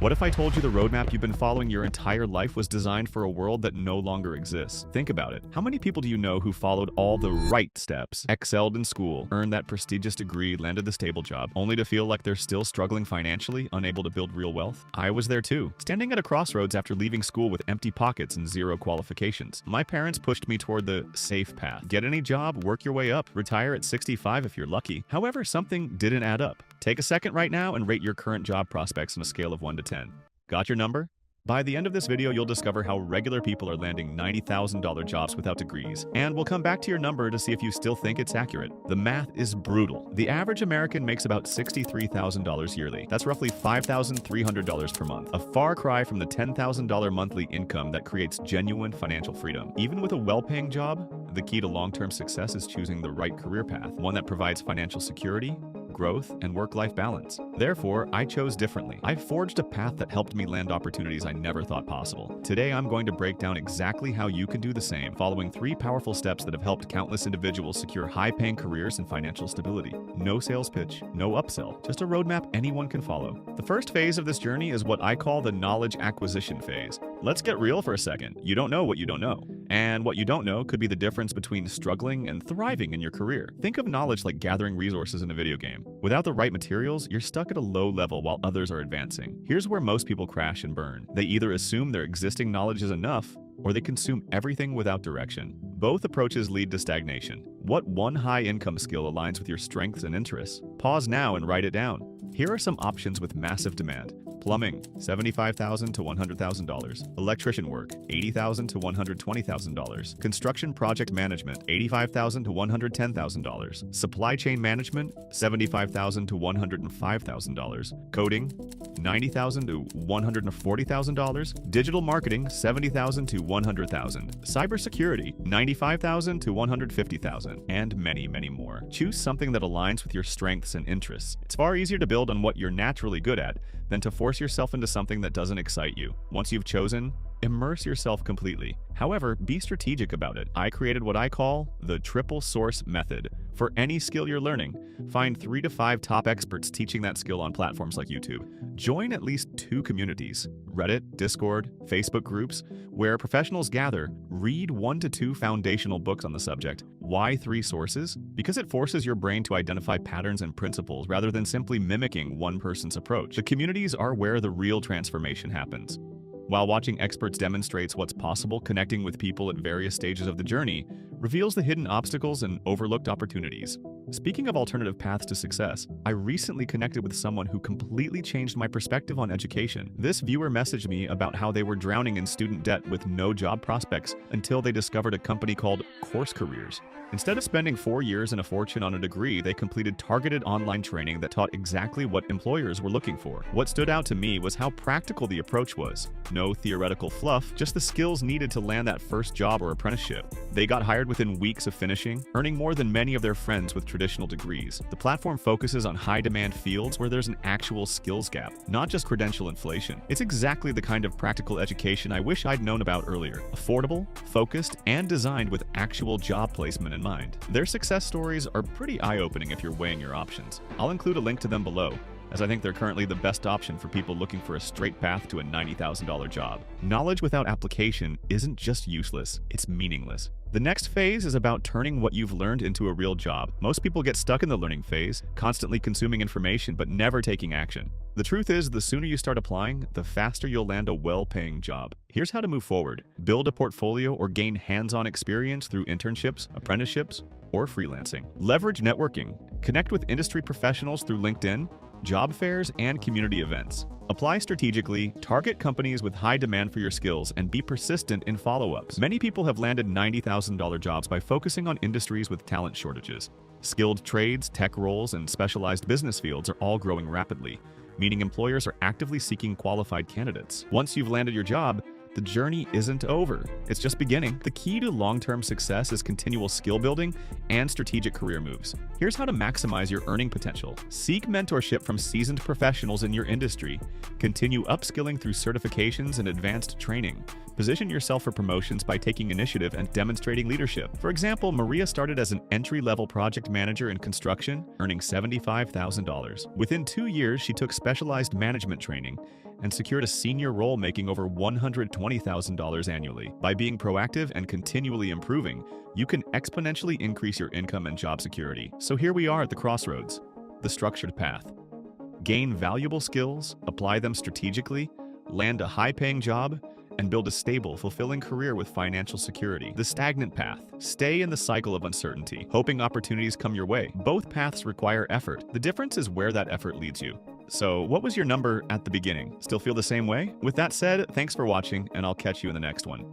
What if I told you the roadmap you've been following your entire life was designed for a world that no longer exists? Think about it. How many people do you know who followed all the right steps, excelled in school, earned that prestigious degree, landed the stable job, only to feel like they're still struggling financially, unable to build real wealth? I was there too, standing at a crossroads after leaving school with empty pockets and zero qualifications. My parents pushed me toward the safe path. Get any job, work your way up, retire at 65 if you're lucky. However, something didn't add up. Take a second right now and rate your current job prospects on a scale of 1 to 10. Got your number? By the end of this video, you'll discover how regular people are landing $90,000 jobs without degrees, and we'll come back to your number to see if you still think it's accurate. The math is brutal. The average American makes about $63,000 yearly. That's roughly $5,300 per month, a far cry from the $10,000 monthly income that creates genuine financial freedom. Even with a well-paying job, the key to long-term success is choosing the right career path, one that provides financial security, growth, and work-life balance. Therefore, I chose differently. I forged a path that helped me land opportunities I never thought possible. Today, I'm going to break down exactly how you can do the same, following 3 powerful steps that have helped countless individuals secure high-paying careers and financial stability. No sales pitch, no upsell, just a roadmap anyone can follow. The first phase of this journey is what I call the knowledge acquisition phase. Let's get real for a second. You don't know what you don't know. And what you don't know could be the difference between struggling and thriving in your career. Think of knowledge like gathering resources in a video game. Without the right materials, you're stuck at a low level while others are advancing. Here's where most people crash and burn. They either assume their existing knowledge is enough, or they consume everything without direction. Both approaches lead to stagnation. What one high-income skill aligns with your strengths and interests? Pause now and write it down. Here are some options with massive demand. Plumbing, $75,000 to $100,000. Electrician work, $80,000 to $120,000. Construction project management, $85,000 to $110,000. Supply chain management, $75,000 to $105,000. Coding, $90,000 to $140,000. Digital marketing, $70,000 to $100,000. Cybersecurity, $95,000 to $150,000. And many, many more. Choose something that aligns with your strengths and interests. It's far easier to build on what you're naturally good at than to force yourself into something that doesn't excite you. Once you've chosen, immerse yourself completely. However, be strategic about it. I created what I call the triple source method. For any skill you're learning, find 3 to 5 top experts teaching that skill on platforms like YouTube. Join at least 2 communities, Reddit, Discord, Facebook groups, where professionals gather. Read 1 to 2 foundational books on the subject. Why 3 sources? Because it forces your brain to identify patterns and principles rather than simply mimicking one person's approach. The communities are where the real transformation happens. While watching experts demonstrates what's possible, connecting with people at various stages of the journey reveals the hidden obstacles and overlooked opportunities. Speaking of alternative paths to success, I recently connected with someone who completely changed my perspective on education. This viewer messaged me about how they were drowning in student debt with no job prospects until they discovered a company called Course Careers. Instead of spending 4 years and a fortune on a degree, they completed targeted online training that taught exactly what employers were looking for. What stood out to me was how practical the approach was. No theoretical fluff, just the skills needed to land that first job or apprenticeship. They got hired within weeks of finishing, earning more than many of their friends with traditional degrees. The platform focuses on high-demand fields where there's an actual skills gap, not just credential inflation. It's exactly the kind of practical education I wish I'd known about earlier. Affordable, focused, and designed with actual job placement in mind. Their success stories are pretty eye-opening if you're weighing your options. I'll include a link to them below, as I think they're currently the best option for people looking for a straight path to a $90,000 job. Knowledge without application isn't just useless, it's meaningless. The next phase is about turning what you've learned into a real job. Most people get stuck in the learning phase, constantly consuming information but never taking action. The truth is, the sooner you start applying, the faster you'll land a well-paying job. Here's how to move forward. Build a portfolio or gain hands-on experience through internships, apprenticeships, or freelancing. Leverage networking. Connect with industry professionals through LinkedIn, job fairs, and community events. Apply strategically, target companies with high demand for your skills, and be persistent in follow-ups. Many people have landed $90,000 jobs by focusing on industries with talent shortages. Skilled trades, tech roles, and specialized business fields are all growing rapidly, meaning employers are actively seeking qualified candidates. Once you've landed your job, the journey isn't over. It's just beginning. The key to long-term success is continual skill building and strategic career moves. Here's how to maximize your earning potential. Seek mentorship from seasoned professionals in your industry. Continue upskilling through certifications and advanced training. Position yourself for promotions by taking initiative and demonstrating leadership. For example, Maria started as an entry-level project manager in construction, earning $75,000. Within 2 years, she took specialized management training and secured a senior role making over $120,000 annually. By being proactive and continually improving, you can exponentially increase your income and job security. So here we are at the crossroads, the structured path. Gain valuable skills, apply them strategically, land a high-paying job, and build a stable, fulfilling career with financial security. The stagnant path. Stay in the cycle of uncertainty, hoping opportunities come your way. Both paths require effort. The difference is where that effort leads you. So, what was your number at the beginning? Still feel the same way? With that said, thanks for watching, and I'll catch you in the next one.